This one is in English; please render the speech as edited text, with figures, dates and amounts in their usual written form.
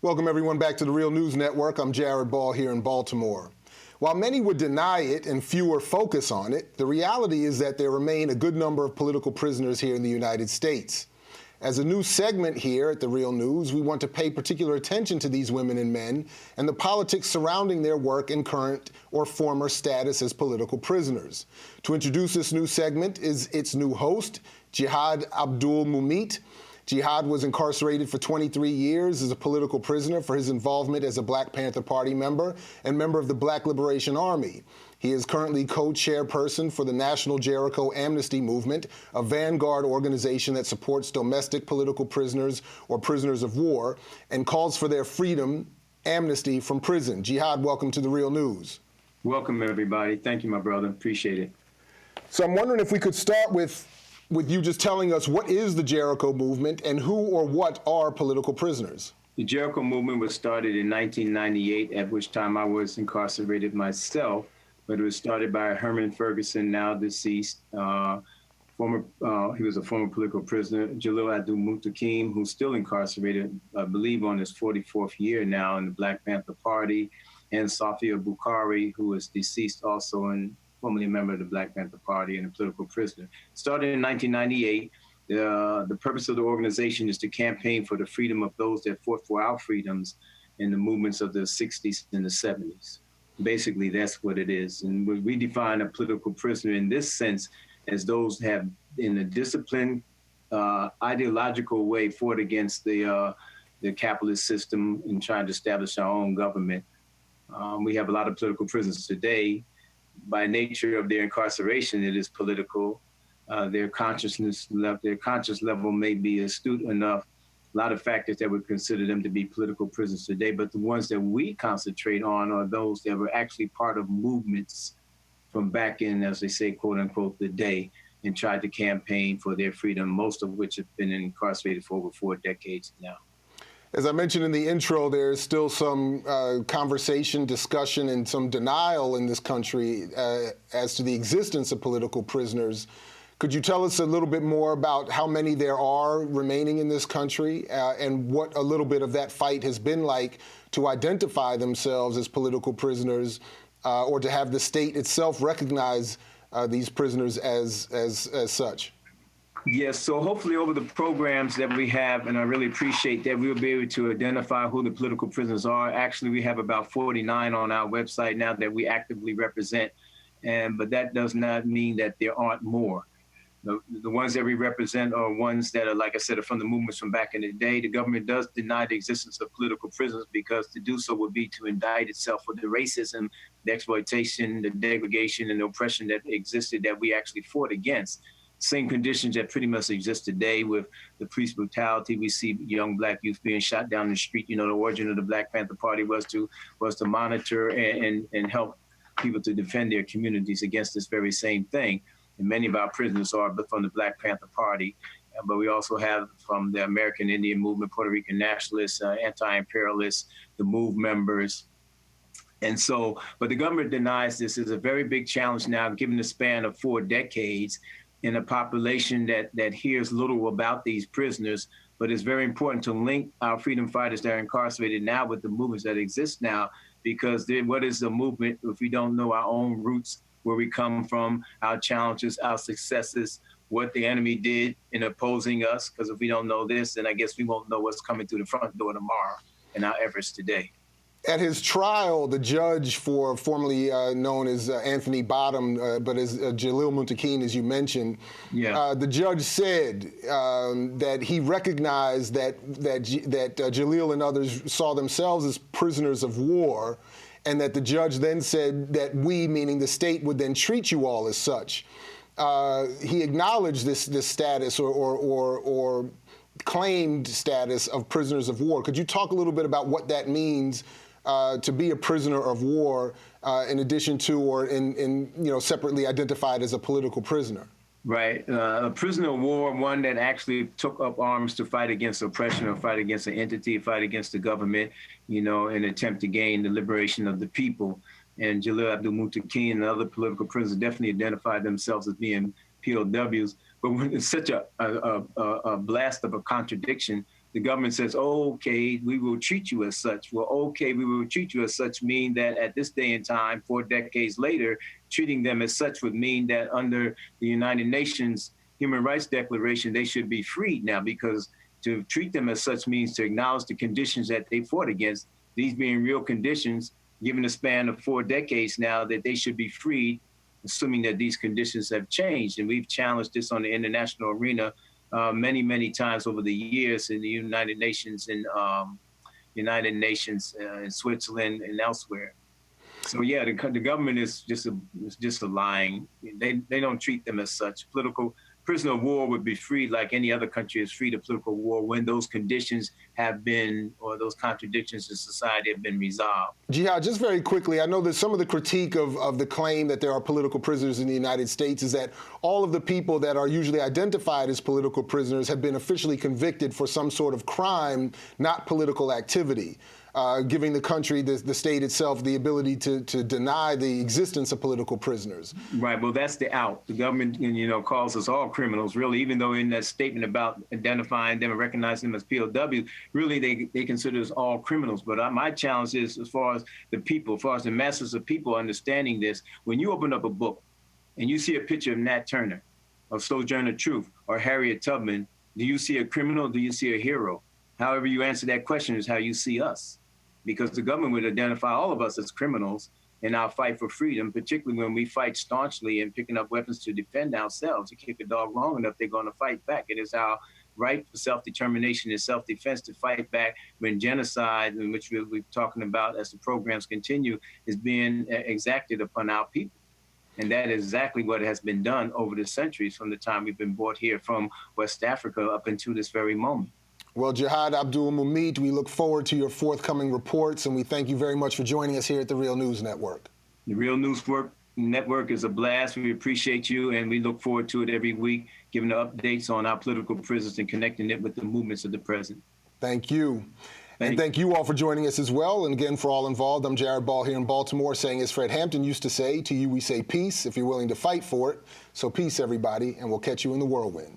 Welcome everyone back to the Real News Network. I'm Jared Ball here in Baltimore. While many would deny it and fewer focus on it, the reality is that there remain a good number of political prisoners here in the United States. As a new segment here at the Real News, we want to pay particular attention to these women and men and the politics surrounding their work and current or former status as political prisoners. To introduce this new segment is its new host, Jihad Abdulmumit. Jihad was incarcerated for 23 years as a political prisoner for his involvement as a Black Panther Party member and member of the Black Liberation Army. He is currently co-chairperson for the National Jericho Amnesty Movement, a vanguard organization that supports domestic political prisoners or prisoners of war and calls for their freedom, amnesty from prison. Jihad, welcome to the Real News. Welcome, everybody. Thank you, my brother. Appreciate it. So I'm wondering if we could start with you just telling us what is the Jericho movement and who or what are political prisoners? The Jericho movement was started in 1998, at which time I was incarcerated myself, but it was started by Herman Ferguson, now deceased. He was a former political prisoner, Jihad Abdulmumit, who's still incarcerated, I believe on his 44th year now in the Black Panther Party, and Safia Bukhari, who is deceased also and formerly a member of the Black Panther Party and a political prisoner. Started in 1998. The purpose of the organization is to campaign for the freedom of those that fought for our freedoms in the movements of the 60s and the 70s. Basically, that's what it is. And we define a political prisoner in this sense as those that have, in a disciplined, ideological way, fought against the capitalist system and trying to establish our own government. We have a lot of political prisoners today. By nature of their incarceration, it is political. Their conscious level may be astute enough. A lot of factors that would consider them to be political prisoners today, but the ones that we concentrate on are those that were actually part of movements from back in, as they say, quote unquote, the day, and tried to campaign for their freedom, most of which have been incarcerated for over 4 decades now. As I mentioned in the intro, there's still some conversation, discussion, and some denial in this country as to the existence of political prisoners. Could you tell us a little bit more about how many there are remaining in this country and what a little bit of that fight has been like to identify themselves as political prisoners or to have the state itself recognize these prisoners as such? Yes, so hopefully over the programs that we have, and I really appreciate that, we'll be able to identify who the political prisoners are. Actually, we have about 49 on our website now that we actively represent, but that does not mean that there aren't more. The ones that we represent are ones that are, like I said, are from the movements from back in the day. The government does deny the existence of political prisoners because to do so would be to indict itself for the racism, the exploitation, the degradation, and the oppression that existed that we actually fought against. Same conditions that pretty much exist today with the police brutality. We see young Black youth being shot down the street. You know, the origin of the Black Panther Party was to monitor and help people to defend their communities against this very same thing. And many of our prisoners are from the Black Panther Party, but we also have from the American Indian Movement, Puerto Rican nationalists, anti-imperialists, the MOVE members. And so, but the government denies this is a very big challenge now, given the span of 4 decades, in a population that hears little about these prisoners, but it's very important to link our freedom fighters that are incarcerated now with the movements that exist now, because what is the movement if we don't know our own roots, where we come from, our challenges, our successes, what the enemy did in opposing us? Because if we don't know this, then I guess we won't know what's coming through the front door tomorrow in our efforts today. At his trial, the judge, formerly known as Anthony Bottom, but as Jalil Muntaqeen, as you mentioned, the judge said that he recognized that Jalil and others saw themselves as prisoners of war, and that the judge then said that we, meaning the state, would then treat you all as such. He acknowledged this status or claimed status of prisoners of war. Could you talk a little bit about what that means to be a prisoner of war, in addition to or separately identified as a political prisoner? Right. A prisoner of war, one that actually took up arms to fight against oppression or fight against an entity, fight against the government, in an attempt to gain the liberation of the people. And Jihad Abdulmumit and other political prisoners definitely identified themselves as being POWs. But when it's such a blast of a contradiction, the government says, oh, okay, we will treat you as such. Well, okay, we will treat you as such mean that at this day and time, 4 decades later, treating them as such would mean that under the United Nations Human Rights Declaration, they should be freed now, because to treat them as such means to acknowledge the conditions that they fought against, these being real conditions, given a span of 4 decades now, that they should be freed, assuming that these conditions have changed. And we've challenged this on the international arena many, many times over the years in the United Nations and in Switzerland and elsewhere. So yeah, the government is just a lying. They don't treat them as such. Political prisoner of war would be freed like any other country is freed of political war when those conditions have been, or those contradictions in society have been resolved. Jihad, just very quickly, I know that some of the critique of the claim that there are political prisoners in the United States is that all of the people that are usually identified as political prisoners have been officially convicted for some sort of crime, not political activity. Giving the country, the state itself, the ability to deny the existence of political prisoners. Right. Well, that's the out. The government, calls us all criminals, really, even though in that statement about identifying them and recognizing them as POWs, really they consider us all criminals. But my challenge is, as far as the people, as far as the masses of people understanding this, when you open up a book and you see a picture of Nat Turner, of Sojourner Truth, or Harriet Tubman, do you see a criminal? Do you see a hero? However you answer that question is how you see us. Because the government would identify all of us as criminals in our fight for freedom, particularly when we fight staunchly and picking up weapons to defend ourselves. You kick a dog long enough, they're going to fight back. It is our right for self-determination and self-defense to fight back when genocide, in which we'll be talking about as the programs continue, is being exacted upon our people. And that is exactly what has been done over the centuries from the time we've been brought here from West Africa up until this very moment. Well, Jihad Abdulmumit, we look forward to your forthcoming reports, and we thank you very much for joining us here at the Real News Network. The Real News Network is a blast. We appreciate you, and we look forward to it every week, giving the updates on our political prisoners and connecting it with the movements of the present. Thank you. And thank you all for joining us as well. And again, for all involved, I'm Jared Ball here in Baltimore, saying, as Fred Hampton used to say, to you we say peace if you're willing to fight for it. So peace, everybody, and we'll catch you in the whirlwind.